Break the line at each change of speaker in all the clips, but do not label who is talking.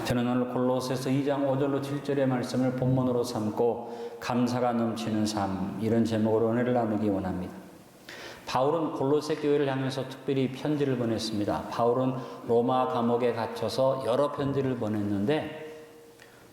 저는 오늘 골로새서 2장 5절로 7절의 말씀을 본문으로 삼고 감사가 넘치는 삶, 이런 제목으로 은혜를 나누기 원합니다. 바울은 골로새 교회를 향해서 특별히 편지를 보냈습니다. 바울은 로마 감옥에 갇혀서 여러 편지를 보냈는데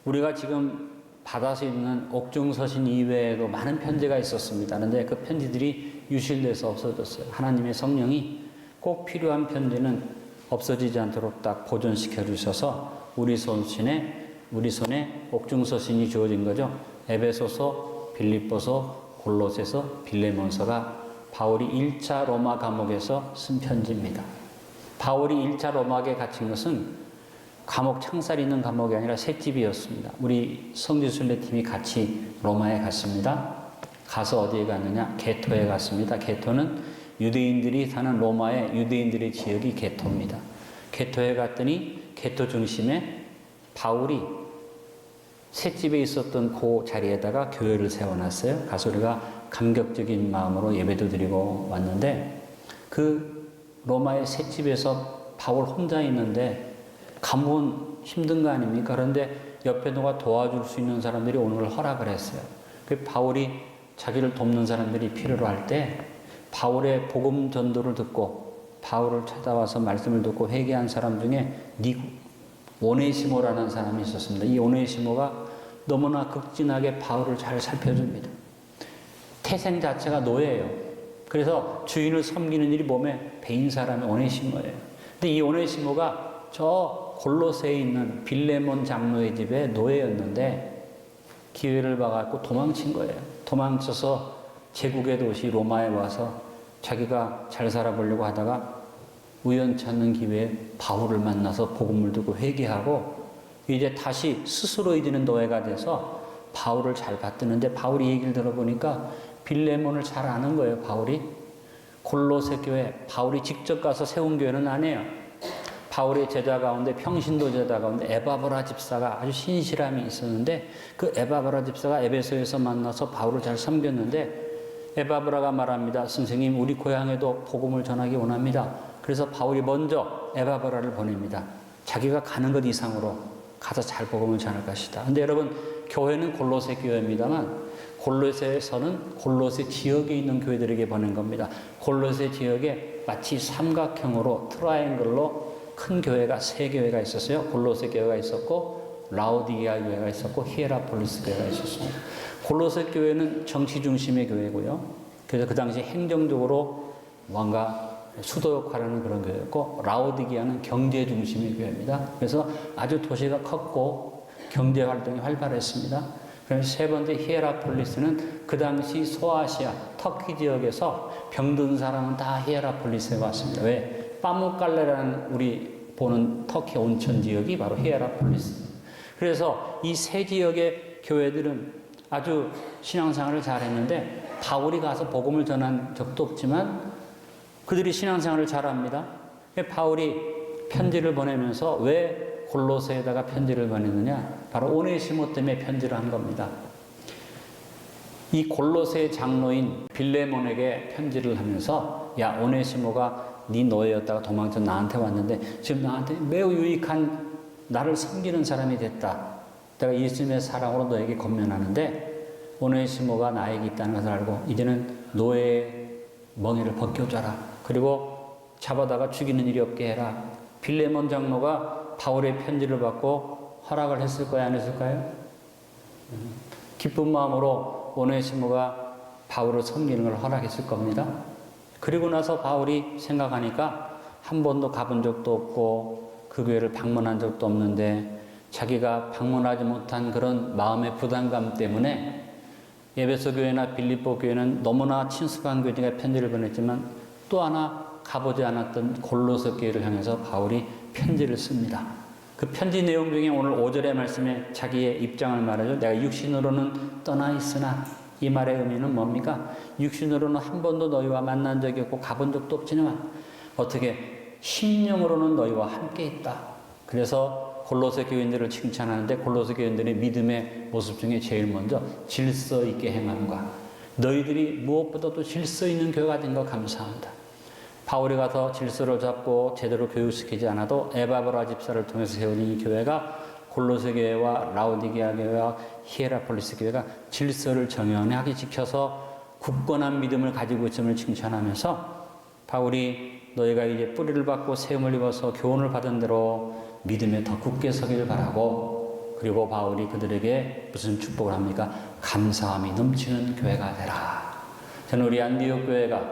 우리가 지금 받아서 있는 옥중서신 이외에도 많은 편지가 있었습니다. 그런데 그 편지들이 유실돼서 없어졌어요. 하나님의 성령이 꼭 필요한 편지는 없어지지 않도록 딱 보존시켜 주셔서 우리 손에 옥중서신이 주어진 거죠. 에베소서, 빌립보서, 골로새서, 빌레몬서가 바울이 1차 로마 감옥에서 쓴 편지입니다. 바울이 1차 로마에 갇힌 것은 감옥 창살이 있는 감옥이 아니라 셋집이었습니다. 우리 성지순례팀이 같이 로마에 갔습니다. 가서 어디에 갔느냐? 게토에 갔습니다. 게토는 유대인들이 사는 로마의 유대인들의 지역이 게토입니다. 게토에 갔더니 게토 중심에 바울이 셋집에 있었던 그 자리에다가 교회를 세워놨어요. 가서 우리가 감격적인 마음으로 예배도 드리고 왔는데 그 로마의 셋집에서 바울 혼자 있는데 감옥은 힘든 거 아닙니까? 그런데 옆에 누가 도와줄 수 있는 사람들이 오는 걸 허락을 했어요. 그 바울이 자기를 돕는 사람들이 필요로 할 때 바울의 복음 전도를 듣고 바울을 찾아와서 말씀을 듣고 회개한 사람 중에 오네시모라는 사람이 있었습니다. 이 오네시모가 너무나 극진하게 바울을 잘 살펴줍니다. 태생 자체가 노예예요. 그래서 주인을 섬기는 일이 몸에 배인 사람이 오네시모예요. 근데 이 오네시모가 저 골로새에 있는 빌레몬 장로의 집에 노예였는데 기회를 봐갖고 도망친 거예요. 도망쳐서 제국의 도시 로마에 와서 자기가 잘 살아보려고 하다가 우연치 않는 기회에 바울을 만나서 복음을 듣고 회개하고 이제 다시 스스로 이지는 노예가 돼서 바울을 잘 받드는데 바울이 얘기를 들어보니까 빌레몬을 잘 아는 거예요. 바울이 골로새 교회, 바울이 직접 가서 세운 교회는 아니에요. 바울의 제자 가운데 평신도 제자 가운데 에바브라 집사가 아주 신실함이 있었는데 그 에바브라 집사가 에베소에서 만나서 바울을 잘 섬겼는데 에바브라가 말합니다. 선생님, 우리 고향에도 복음을 전하기 원합니다. 그래서 바울이 먼저 에바브라를 보냅니다. 자기가 가는 것 이상으로 가서 잘 복음을 전할 것이다. 근데 여러분, 교회는 골로새 교회입니다만 골로새에서는 골로새 지역에 있는 교회들에게 보낸 겁니다. 골로새 지역에 마치 삼각형으로 트라이앵글로 큰 교회가 세 교회가 있었어요. 골로새 교회가 있었고 라오디게아 교회가 있었고 히에라폴리스 교회가 있었습니다. 골로새 교회는 정치 중심의 교회고요. 그래서 그 당시 행정적으로 뭔가 수도 역할을 하는 그런 교회였고 라오디게아는 경제 중심의 교회입니다. 그래서 아주 도시가 컸고 경제 활동이 활발했습니다. 그럼 세 번째 히에라폴리스는 그 당시 소아시아 터키 지역에서 병든 사람은 다 히에라폴리스에 왔습니다. 왜? 빠무칼레라는 우리 보는 터키 온천 지역이 바로 히에라폴리스. 그래서 이 세 지역의 교회들은 아주 신앙생활을 잘했는데 바울이 가서 복음을 전한 적도 없지만 그들이 신앙생활을 잘합니다. 바울이 편지를 보내면서 왜 골로새에다가 편지를 보냈느냐? 바로 오네시모 때문에 편지를 한 겁니다. 이 골로새 장로인 빌레몬에게 편지를 하면서 야, 오네시모가 네 노예였다가 도망쳐 나한테 왔는데 지금 나한테 매우 유익한 나를 섬기는 사람이 됐다. 내가 예수님의 사랑으로 너에게 권면하는데 오네시모가 나에게 있다는 것을 알고 이제는 노예의 멍에를 벗겨줘라. 그리고 잡아다가 죽이는 일이 없게 해라. 빌레몬 장로가 바울의 편지를 받고 허락을 했을 거야, 안 했을까요? 기쁜 마음으로 오네시모가 바울을 섬기는 걸 허락했을 겁니다. 그리고 나서 바울이 생각하니까 한 번도 가본 적도 없고 그 교회를 방문한 적도 없는데 자기가 방문하지 못한 그런 마음의 부담감 때문에 에베소 교회나 빌립보 교회는 너무나 친숙한 교회니까 편지를 보냈지만 또 하나 가보지 않았던 골로새 교회를 향해서 바울이 편지를 씁니다. 그 편지 내용 중에 오늘 5절의 말씀에 자기의 입장을 말하죠. 내가 육신으로는 떠나 있으나, 이 말의 의미는 뭡니까? 육신으로는 한 번도 너희와 만난 적이 없고 가본 적도 없지만 어떻게 심령으로는 너희와 함께 있다. 그래서 골로새 교인들을 칭찬하는데 골로새 교인들의 믿음의 모습 중에 제일 먼저 질서 있게 행함과 너희들이 무엇보다도 질서 있는 교회가 된 거 감사한다. 바울이 가서 질서를 잡고 제대로 교육시키지 않아도 에바브라 집사를 통해서 세운 이 교회가 골로새 교회와 라오디게아 교회와 히에라폴리스 교회가 질서를 정연하게 지켜서 굳건한 믿음을 가지고 있음을 칭찬하면서 바울이 너희가 이제 뿌리를 받고 세움을 입어서 교훈을 받은 대로 믿음에 더 굳게 서길 바라고, 그리고 바울이 그들에게 무슨 축복을 합니까? 감사함이 넘치는 교회가 되라. 저는 우리 안디옥 교회가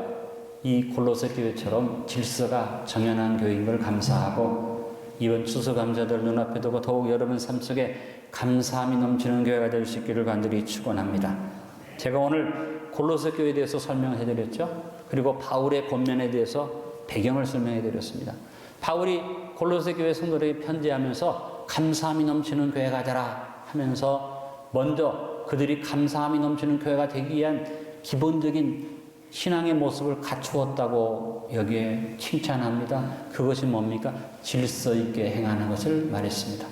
이 골로새 교회처럼 질서가 정연한 교회인 걸 감사하고, 이번 추수감사절 눈앞에 두고 더욱 여러분 삶 속에 감사함이 넘치는 교회가 될 수 있기를 간절히 축원합니다. 제가 오늘 골로새 교회에 대해서 설명해 드렸죠. 그리고 바울의 권면에 대해서 배경을 설명해 드렸습니다. 바울이 골로새 교회 성도들에게 편지하면서 감사함이 넘치는 교회가 되라 하면서 먼저 그들이 감사함이 넘치는 교회가 되기 위한 기본적인 신앙의 모습을 갖추었다고 여기에 칭찬합니다. 그것이 뭡니까? 질서 있게 행하는 것을 말했습니다.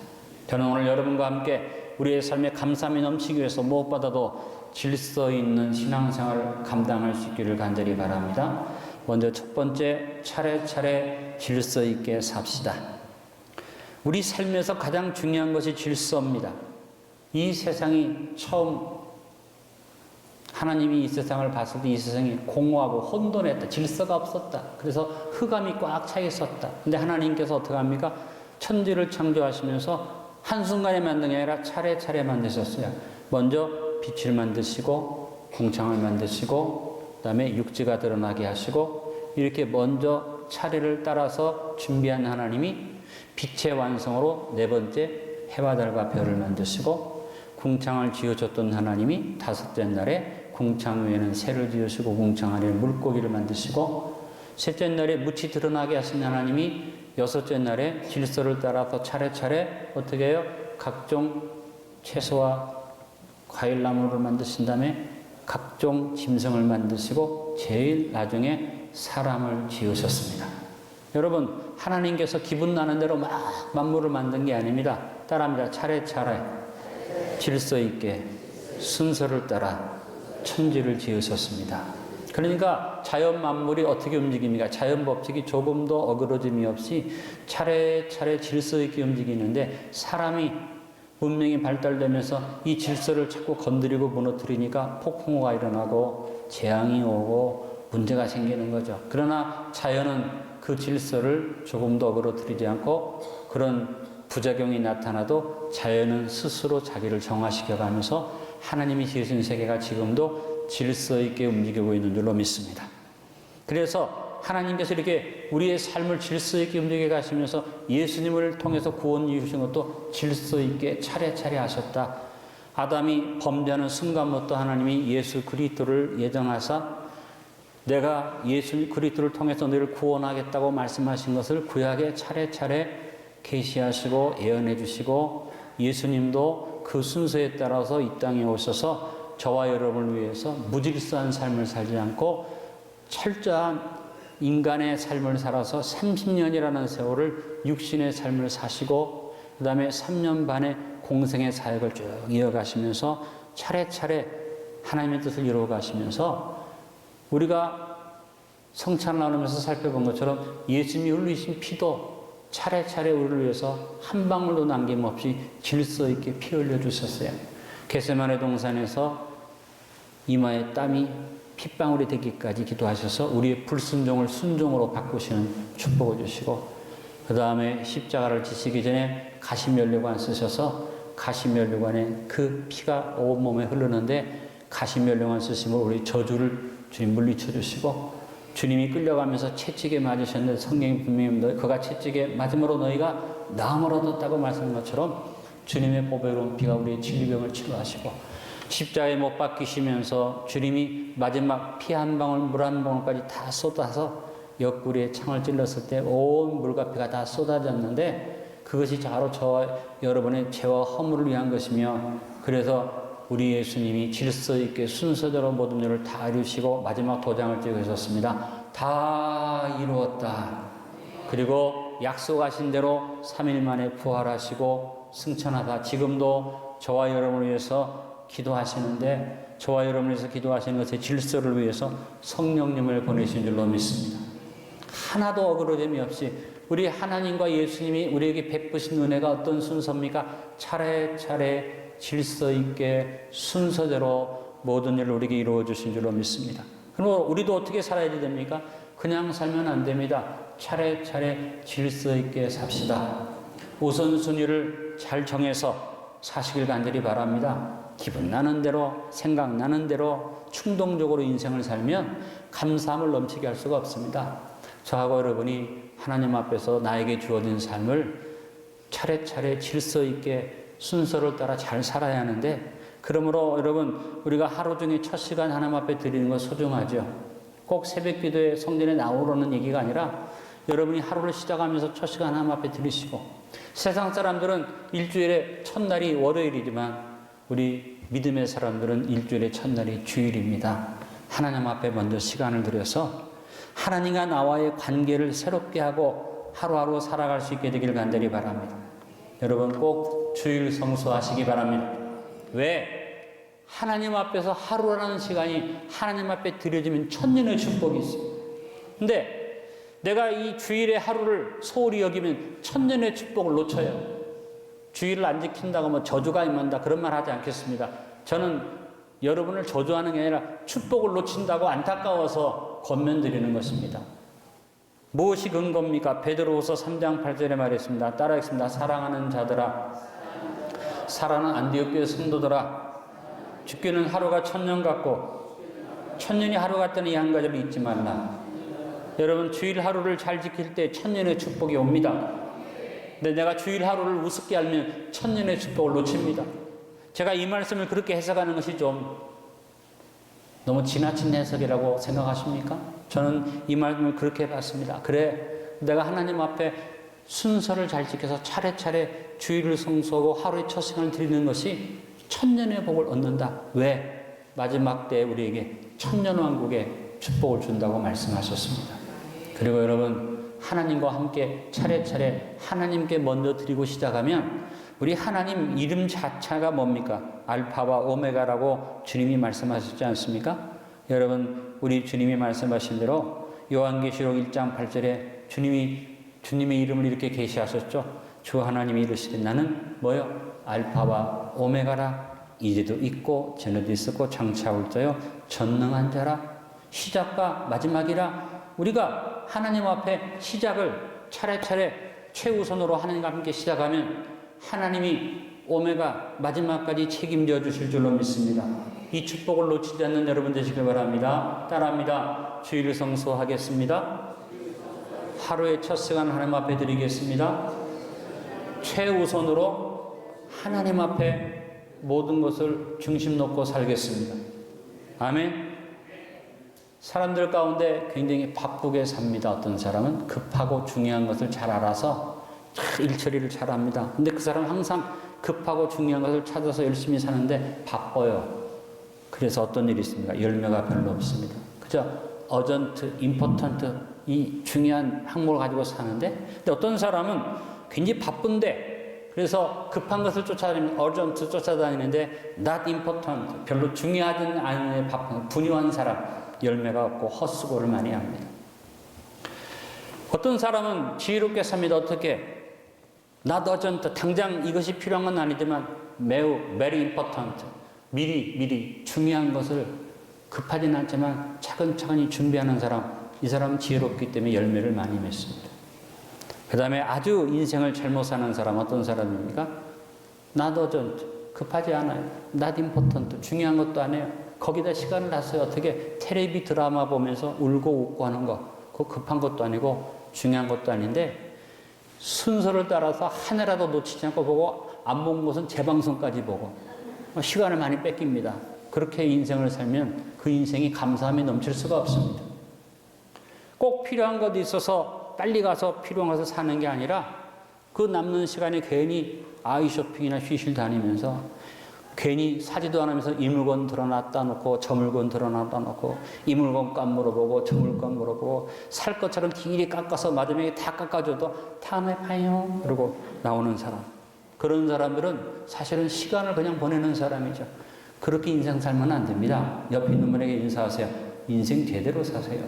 저는 오늘 여러분과 함께 우리의 삶에 감사함이 넘치기 위해서 무엇보다도 질서 있는 신앙생활을 감당할 수 있기를 간절히 바랍니다. 먼저 첫 번째, 차례차례 질서 있게 삽시다. 우리 삶에서 가장 중요한 것이 질서입니다. 이 세상이 처음 하나님이 이 세상을 봤을 때 이 세상이 공허하고 혼돈했다. 질서가 없었다. 그래서 흑암이 꽉 차 있었다. 근데 하나님께서 어떻게 합니까? 천지를 창조하시면서 한순간에 만든 게 아니라 차례차례 만드셨어요. 먼저 빛을 만드시고 궁창을 만드시고 그다음에 육지가 드러나게 하시고, 이렇게 먼저 차례를 따라서 준비한 하나님이 빛의 완성으로 네 번째 해와 달과 별을 만드시고, 궁창을 지어줬던 하나님이 다섯째 날에 궁창 위에는 새를 지으시고 궁창 안에는 물고기를 만드시고, 셋째 날에 묻이 드러나게 하신 하나님이 여섯째 날에 질서를 따라서 차례차례 어떻게 해요? 각종 채소와 과일나무를 만드신 다음에 각종 짐승을 만드시고 제일 나중에 사람을 지으셨습니다. 여러분, 하나님께서 기분 나는 대로 막 만물을 만든 게 아닙니다. 따라합니다. 차례차례 질서 있게 순서를 따라 천지를 지으셨습니다. 그러니까 자연 만물이 어떻게 움직입니까? 자연 법칙이 조금도 어그러짐이 없이 차례차례 질서 있게 움직이는데, 사람이 문명이 발달되면서 이 질서를 자꾸 건드리고 무너뜨리니까 폭풍우가 일어나고 재앙이 오고 문제가 생기는 거죠. 그러나 자연은 그 질서를 조금도 어그러뜨리지 않고, 그런 부작용이 나타나도 자연은 스스로 자기를 정화시켜가면서 하나님이 지으신 세계가 지금도 질서 있게 움직이고 있는 줄로 믿습니다. 그래서 하나님께서 이렇게 우리의 삶을 질서 있게 움직여 가시면서 예수님을 통해서 구원 이루신 것도 질서 있게 차례차례 하셨다. 아담이 범죄하는 순간부터 하나님이 예수 그리스도를 예정하사 내가 예수 그리스도를 통해서 너를 구원하겠다고 말씀하신 것을 구약에 차례차례 계시하시고 예언해 주시고, 예수님도 그 순서에 따라서 이 땅에 오셔서 저와 여러분을 위해서 무질서한 삶을 살지 않고 철저한 인간의 삶을 살아서 30년이라는 세월을 육신의 삶을 사시고, 그 다음에 3년 반의 공생의 사역을 쭉 이어가시면서 차례차례 하나님의 뜻을 이루어가시면서, 우리가 성찬을 나누면서 살펴본 것처럼 예수님이 흘리신 피도 차례차례 우리를 위해서 한 방울도 남김없이 질서 있게 피 흘려 주셨어요. 겟세마네 동산에서 이마에 땀이 핏방울이 되기까지 기도하셔서 우리의 불순종을 순종으로 바꾸시는 축복을 주시고, 그 다음에 십자가를 지시기 전에 가시면류관 쓰셔서 가시면류관에 그 피가 온몸에 흐르는데 가시면류관 쓰시면 우리 저주를 주님 물리쳐 주시고, 주님이 끌려가면서 채찍에 맞으셨는데 성경이 분명히 그가 채찍에 맞음으로 너희가 나음을 얻었다고 말씀한 것처럼 주님의 보배로운 피가 우리의 진리병을 치료하시고, 십자가에 못 박히시면서 주님이 마지막 피 한 방울 물 한 방울까지 다 쏟아서 옆구리에 창을 찔렀을 때 온 물과 피가 다 쏟아졌는데, 그것이 바로 저와 여러분의 죄와 허물을 위한 것이며, 그래서 우리 예수님이 질서 있게 순서대로 모든 일을 다 이루시고 마지막 도장을 찍으셨습니다. 다 이루었다. 그리고 약속하신 대로 3일 만에 부활하시고 승천하다. 지금도 저와 여러분을 위해서 기도하시는데, 저와 여러분을 위해서 기도하시는 것의 질서를 위해서 성령님을 보내신 줄로 믿습니다. 하나도 어그러짐이 없이 우리 하나님과 예수님이 우리에게 베푸신 은혜가 어떤 순서입니까? 차례차례 질서 있게 순서대로 모든 일을 우리에게 이루어 주신 줄로 믿습니다. 그럼 우리도 어떻게 살아야 됩니까? 그냥 살면 안 됩니다. 차례차례 질서 있게 삽시다. 우선순위를 잘 정해서 사시길 간절히 바랍니다. 기분 나는 대로, 생각나는 대로 충동적으로 인생을 살면 감사함을 넘치게 할 수가 없습니다. 저하고 여러분이 하나님 앞에서 나에게 주어진 삶을 차례차례 질서 있게 순서를 따라 잘 살아야 하는데, 그러므로 여러분, 우리가 하루 중에 첫 시간 하나님 앞에 드리는 건 소중하죠. 꼭 새벽 기도에 성전에 나오라는 얘기가 아니라 여러분이 하루를 시작하면서 첫 시간 하나님 앞에 드리시고, 세상 사람들은 일주일의 첫날이 월요일이지만 우리 믿음의 사람들은 일주일의 첫날이 주일입니다. 하나님 앞에 먼저 시간을 들여서 하나님과 나와의 관계를 새롭게 하고 하루하루 살아갈 수 있게 되길 간절히 바랍니다. 여러분 꼭 주일 성수하시기 바랍니다. 왜? 하나님 앞에서 하루라는 시간이 하나님 앞에 드려지면 천년의 축복이 있어요. 근데 내가 이 주일의 하루를 소홀히 여기면 천년의 축복을 놓쳐요. 주일을 안 지킨다고 뭐 저주가 임한다 그런 말 하지 않겠습니다. 저는 여러분을 저주하는 게 아니라 축복을 놓친다고 안타까워서 권면드리는 것입니다. 무엇이 근거입니까? 베드로후서 3장 8절에 말했습니다. 따라하겠습니다. 사랑하는 자들아, 사랑하는 안디옥교회 성도들아, 죽기는 하루가 천년 같고 천년이 하루 같다는 이 한 가지를 잊지 말라. 여러분 주일 하루를 잘 지킬 때 천년의 축복이 옵니다. 근데 내가 주일 하루를 우습게 알면 천년의 축복을 놓칩니다. 제가 이 말씀을 그렇게 해석하는 것이 좀 너무 지나친 해석이라고 생각하십니까? 저는 이 말씀을 그렇게 봤습니다. 그래, 내가 하나님 앞에 순서를 잘 지켜서 차례차례 주일을 성수하고 하루의 첫 시간을 드리는 것이 천년의 복을 얻는다. 왜? 마지막 때에 우리에게 천년왕국의 축복을 준다고 말씀하셨습니다. 그리고 여러분, 하나님과 함께 차례차례 하나님께 먼저 드리고 시작하면 우리 하나님 이름 자체가 뭡니까? 알파와 오메가라고 주님이 말씀하셨지 않습니까? 여러분, 우리 주님이 말씀하신 대로 요한계시록 1장 8절에 주님의 이름을 이렇게 계시하셨죠. 주 하나님이 이르시되 나는 뭐요? 알파와 오메가라. 이제도 있고 전에도 있었고 장차 올 자요 전능한 자라. 시작과 마지막이라. 우리가 하나님 앞에 시작을 차례차례 최우선으로 하나님과 함께 시작하면 하나님이 오메가 마지막까지 책임져 주실 줄로 믿습니다. 이 축복을 놓치지 않는 여러분 되시길 바랍니다. 따라합니다. 주일을 성수하겠습니다. 하루의 첫 시간 하나님 앞에 드리겠습니다. 최우선으로 하나님 앞에 모든 것을 중심 놓고 살겠습니다. 아멘. 사람들 가운데 굉장히 바쁘게 삽니다. 어떤 사람은 급하고 중요한 것을 잘 알아서 일처리를 잘 합니다. 근데 그 사람은 항상 급하고 중요한 것을 찾아서 열심히 사는데 바빠요. 그래서 어떤 일이 있습니까? 열매가 별로 없습니다. 그저 어전트, 임포턴트 이 중요한 항목을 가지고 사는데, 근데 어떤 사람은 굉장히 바쁜데 그래서 급한 것을 쫓아다니면 어전트 쫓아다니는데 not important, 별로 중요하지 않은 바쁜 분유한 사람 열매가 없고 헛수고를 많이 합니다. 어떤 사람은 지혜롭게 삽니다. 어떻게? not urgent, 당장 이것이 필요한 건 아니지만 매우 very important, 미리 중요한 것을 급하진 않지만 차근차근히 준비하는 사람, 이 사람은 지혜롭기 때문에 열매를 많이 맺습니다. 그 다음에 아주 인생을 잘못 사는 사람 어떤 사람입니까? not urgent, 급하지 않아요. not important, 중요한 것도 안 해요. 거기다 시간을 다 써요. 어떻게? 텔레비 드라마 보면서 울고 웃고 하는 거, 그거 급한 것도 아니고 중요한 것도 아닌데 순서를 따라서 하나라도 놓치지 않고 보고 안 본 것은 재방송까지 보고 시간을 많이 뺏깁니다. 그렇게 인생을 살면 그 인생이 감사함이 넘칠 수가 없습니다. 꼭 필요한 것이 있어서 빨리 가서 필요한 것을 사는 게 아니라 그 남는 시간에 괜히 아이 쇼핑이나 쉬실 다니면서 괜히 사지도 않으면서 이 물건 드러났다 놓고 저 물건 드러났다 놓고 이 물건값 물어보고 저 물건 물어보고 살 것처럼 길이 깎아서 마지막에 다 깎아줘도 다음에 봐요 그러고 나오는 사람, 그런 사람들은 사실은 시간을 그냥 보내는 사람이죠. 그렇게 인생 살면 안 됩니다. 옆에 있는 분에게 인사하세요. 인생 제대로 사세요.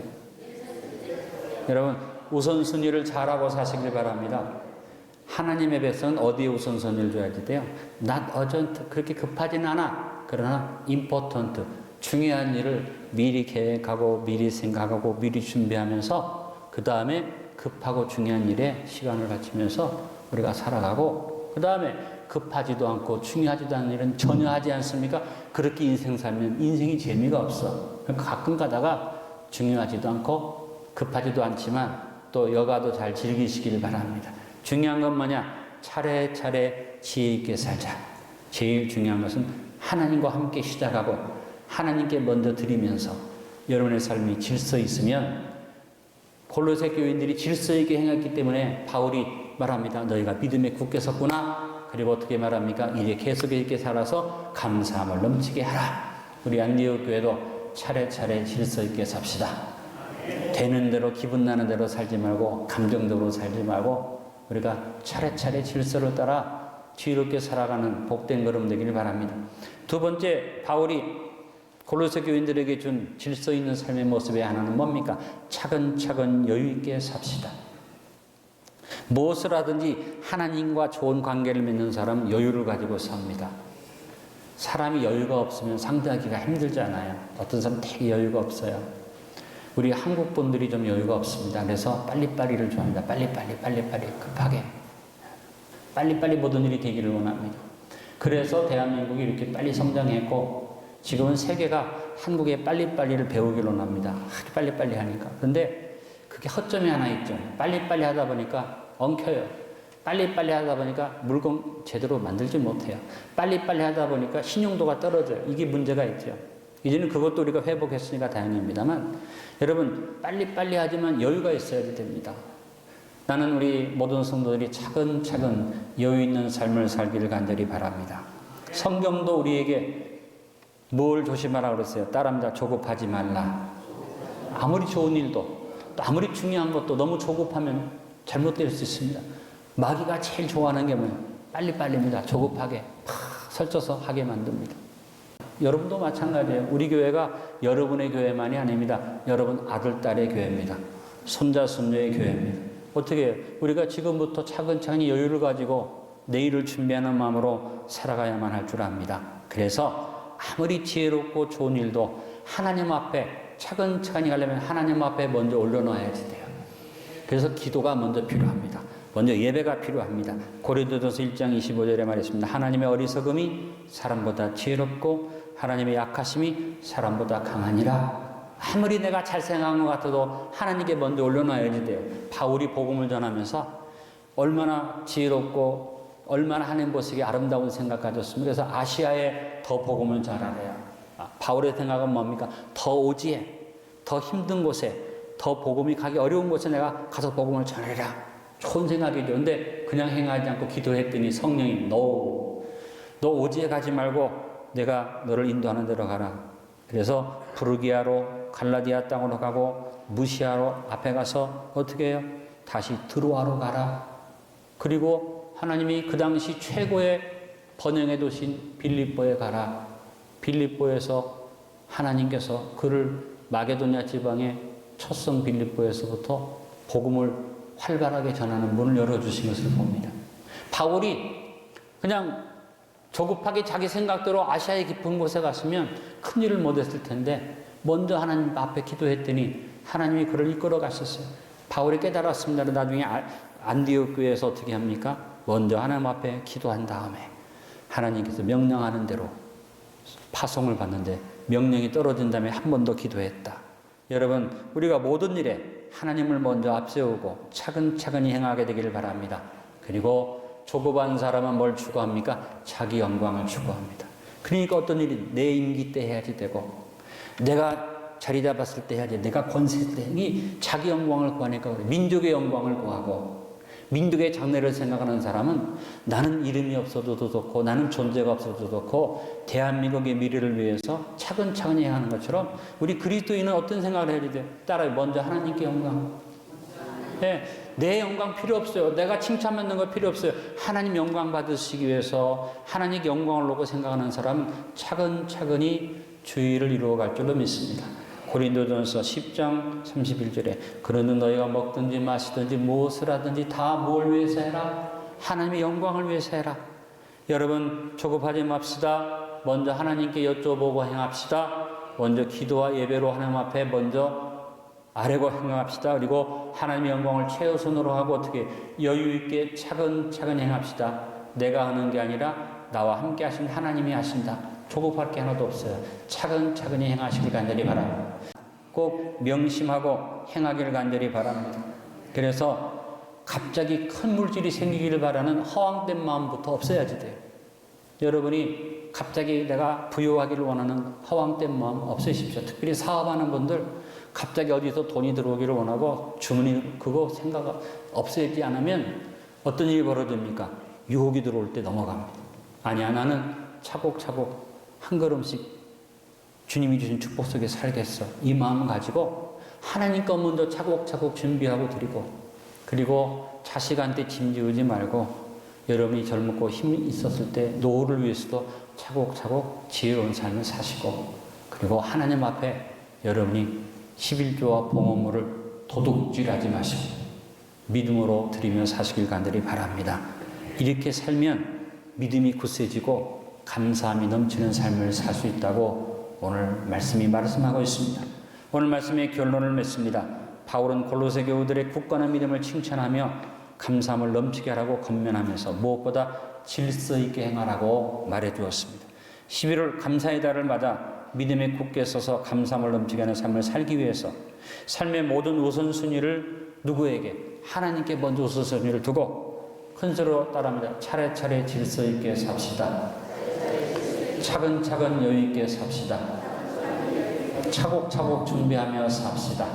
여러분 우선순위를 잘하고 사시길 바랍니다. 하나님의 백성은 어디에 우선순위를 줘야 돼요? not urgent, 그렇게 급하진 않아. 그러나 important, 중요한 일을 미리 계획하고 미리 생각하고 미리 준비하면서 그 다음에 급하고 중요한 일에 시간을 바치면서 우리가 살아가고, 그 다음에 급하지도 않고 중요하지도 않은 일은 전혀 하지 않습니까? 그렇게 인생 살면 인생이 재미가 없어. 그러니까 가끔 가다가 중요하지도 않고 급하지도 않지만 또 여가도 잘 즐기시길 바랍니다. 중요한 건 뭐냐? 차례차례 지혜 있게 살자. 제일 중요한 것은 하나님과 함께 시작하고 하나님께 먼저 드리면서 여러분의 삶이 질서 있으면, 골로새 교인들이 질서 있게 행했기 때문에 바울이 말합니다. 너희가 믿음에 굳게 섰구나. 그리고 어떻게 말합니까? 이제 계속 있게 살아서 감사함을 넘치게 하라. 우리 안디옥 교회도 차례차례 질서 있게 삽시다. 되는 대로 기분 나는 대로 살지 말고 감정적으로 살지 말고 우리가 차례차례 질서를 따라 지혜롭게 살아가는 복된 걸음 되기를 바랍니다. 두 번째, 바울이 골로새 교인들에게 준 질서 있는 삶의 모습의 하나는 뭡니까? 차근차근 여유 있게 삽시다. 무엇을 하든지 하나님과 좋은 관계를 맺는 사람은 여유를 가지고 삽니다. 사람이 여유가 없으면 상대하기가 힘들잖아요. 어떤 사람은 되게 여유가 없어요. 우리 한국 분들이 좀 여유가 없습니다. 그래서 빨리빨리를 좋아합니다. 빨리빨리 급하게 빨리빨리 모든 일이 되기를 원합니다. 그래서 대한민국이 이렇게 빨리 성장했고 지금은 세계가 한국의 빨리빨리를 배우기를 원합니다. 아주 빨리빨리 하니까. 그런데 그게 허점이 하나 있죠. 빨리빨리 하다 보니까 엉켜요. 빨리빨리 하다 보니까 물건 제대로 만들지 못해요. 빨리빨리 하다 보니까 신용도가 떨어져요. 이게 문제가 있죠. 이제는 그것도 우리가 회복했으니까 다행입니다만, 여러분 빨리빨리 하지만 여유가 있어야 됩니다. 나는 우리 모든 성도들이 차근차근 여유 있는 삶을 살기를 간절히 바랍니다. 성경도 우리에게 뭘 조심하라고 그랬어요? 따라합니다. 조급하지 말라. 아무리 좋은 일도 또 아무리 중요한 것도 너무 조급하면 잘못될 수 있습니다. 마귀가 제일 좋아하는 게 뭐예요? 빨리빨리입니다. 조급하게 팍 설쳐서 하게 만듭니다. 여러분도 마찬가지예요. 우리 교회가 여러분의 교회만이 아닙니다. 여러분 아들, 딸의 교회입니다. 손자, 손녀의 교회입니다. 어떻게 해요? 우리가 지금부터 차근차근히 여유를 가지고 내일을 준비하는 마음으로 살아가야만 할 줄 압니다. 그래서 아무리 지혜롭고 좋은 일도 하나님 앞에 차근차근히 가려면 하나님 앞에 먼저 올려놔야지 돼요. 그래서 기도가 먼저 필요합니다. 먼저 예배가 필요합니다. 고린도전서 1장 25절에 말했습니다. 하나님의 어리석음이 사람보다 지혜롭고 하나님의 약하심이 사람보다 강하니라. 아무리 내가 잘 생각한 것 같아도 하나님께 먼저 올려놔야지 돼요. 바울이 복음을 전하면서 얼마나 지혜롭고 얼마나 하나님 보시기에 아름다운 생각 가졌습니까? 그래서 아시아에 더 복음을 전하래요. 바울의 생각은 뭡니까? 더 오지에, 더 힘든 곳에, 더 복음이 가기 어려운 곳에 내가 가서 복음을 전해라. 좋은 생각이죠. 근데 그냥 행하지 않고 기도했더니 성령이 너 오지에 가지 말고 내가 너를 인도하는 데로 가라. 그래서 프르기아로 갈라디아 땅으로 가고 무시아로 앞에 가서 어떻게 해요? 다시 드로아로 가라. 그리고 하나님이 그 당시 최고의 번영의 도시인 빌립보에 가라. 빌립보에서 하나님께서 그를 마게도냐 지방의 첫성 빌립보에서부터 복음을 활발하게 전하는 문을 열어주신 것을 봅니다. 바울이 그냥 조급하게 자기 생각대로 아시아의 깊은 곳에 갔으면 큰일을 못했을 텐데 먼저 하나님 앞에 기도했더니 하나님이 그를 이끌어 가셨어요. 바울이 깨달았습니다. 나중에 안디옥 교회에서 어떻게 합니까? 먼저 하나님 앞에 기도한 다음에 하나님께서 명령하는 대로 파송을 받는데 명령이 떨어진 다음에 한 번 더 기도했다. 여러분, 우리가 모든 일에 하나님을 먼저 앞세우고 차근차근히 행하게 되기를 바랍니다. 그리고 조급한 사람은 뭘 추구합니까? 자기 영광을 추구합니다. 그러니까 어떤 일이 내 임기 때 해야지 되고 내가 자리 잡았을 때 해야지, 내가 권세 때 이 자기 영광을 구하니까 그래. 민족의 영광을 구하고 민족의 장래를 생각하는 사람은 나는 이름이 없어도 좋고 나는 존재가 없어도 좋고 대한민국의 미래를 위해서 차근차근히 하는 것처럼 우리 그리스도인은 어떤 생각을 해야 돼요? 따라요. 먼저 하나님께 영광. 네, 내 영광 필요 없어요. 내가 칭찬받는 거 필요 없어요. 하나님 영광 받으시기 위해서 하나님께 영광을 놓고 생각하는 사람은 차근차근히 주의를 이루어갈 줄로 믿습니다. 고린도전서 10장 31절에 그러는 너희가 먹든지 마시든지 무엇을 하든지 다 뭘 위해서 해라? 하나님의 영광을 위해서 해라. 여러분 조급하지 맙시다. 먼저 하나님께 여쭤보고 행합시다. 먼저 기도와 예배로 하나님 앞에 먼저 아뢰고 행합시다. 그리고 하나님의 영광을 최우선으로 하고 어떻게 여유 있게 차근차근 행합시다. 내가 하는 게 아니라 나와 함께 하신 하나님이 하신다. 조급할 게 하나도 없어요. 차근차근히 행하시길 간절히 바랍니다. 꼭 명심하고 행하기를 간절히 바랍니다. 그래서 갑자기 큰 물질이 생기기를 바라는 허황된 마음부터 없어야지 돼요. 여러분이 갑자기 내가 부유하기를 원하는 허황된 마음 없으십시오. 특별히 사업하는 분들 갑자기 어디서 돈이 들어오기를 원하고 주머니 그거 생각 없애지 않으면 어떤 일이 벌어집니까? 유혹이 들어올 때 넘어갑니다. 아니야, 나는 차곡차곡 한 걸음씩 주님이 주신 축복 속에 살겠어. 이 마음 가지고 하나님 것 먼저 차곡차곡 준비하고 드리고, 그리고 자식한테 짐지우지 말고 여러분이 젊고 힘이 있었을 때 노후를 위해서도 차곡차곡 지혜로운 삶을 사시고, 그리고 하나님 앞에 여러분이 11조와 봉헌물을 도둑질하지 마시고 믿음으로 드리며 사시길 간절히 바랍니다. 이렇게 살면 믿음이 굳세지고 감사함이 넘치는 삶을 살 수 있다고 오늘 말씀이 말씀하고 있습니다. 오늘 말씀의 결론을 맺습니다. 바울은 골로새 교우들의 굳건한 믿음을 칭찬하며 감사함을 넘치게 하라고 권면하면서 무엇보다 질서 있게 행하라고 말해 주었습니다. 11월 감사의 달을 맞아 믿음에 굳게 서서 감사함을 넘치게 하는 삶을 살기 위해서 삶의 모든 우선순위를 누구에게? 하나님께 먼저 우선순위를 두고 큰 소리로 따라합니다. 차례차례 질서 있게 삽시다. 차근차근 여유 있게 삽시다. 차곡차곡 준비하며 삽시다.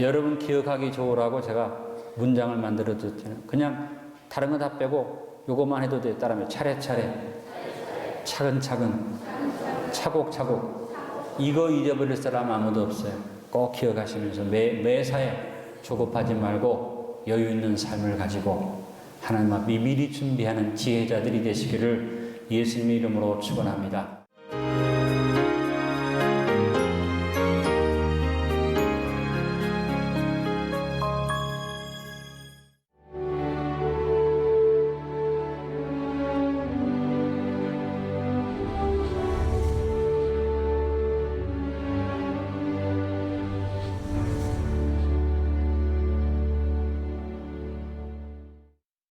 여러분 기억하기 좋으라고 제가 문장을 만들어 줬잖아요. 그냥 다른 거 다 빼고 요것만 해도 돼요. 따라하면 차례차례, 차근차근, 차곡차곡. 이거 잊어버릴 사람 아무도 없어요. 꼭 기억하시면서 매사에 조급하지 말고 여유 있는 삶을 가지고 하나님 앞에 미리 준비하는 지혜자들이 되시기를 예수님의 이름으로 축원합니다.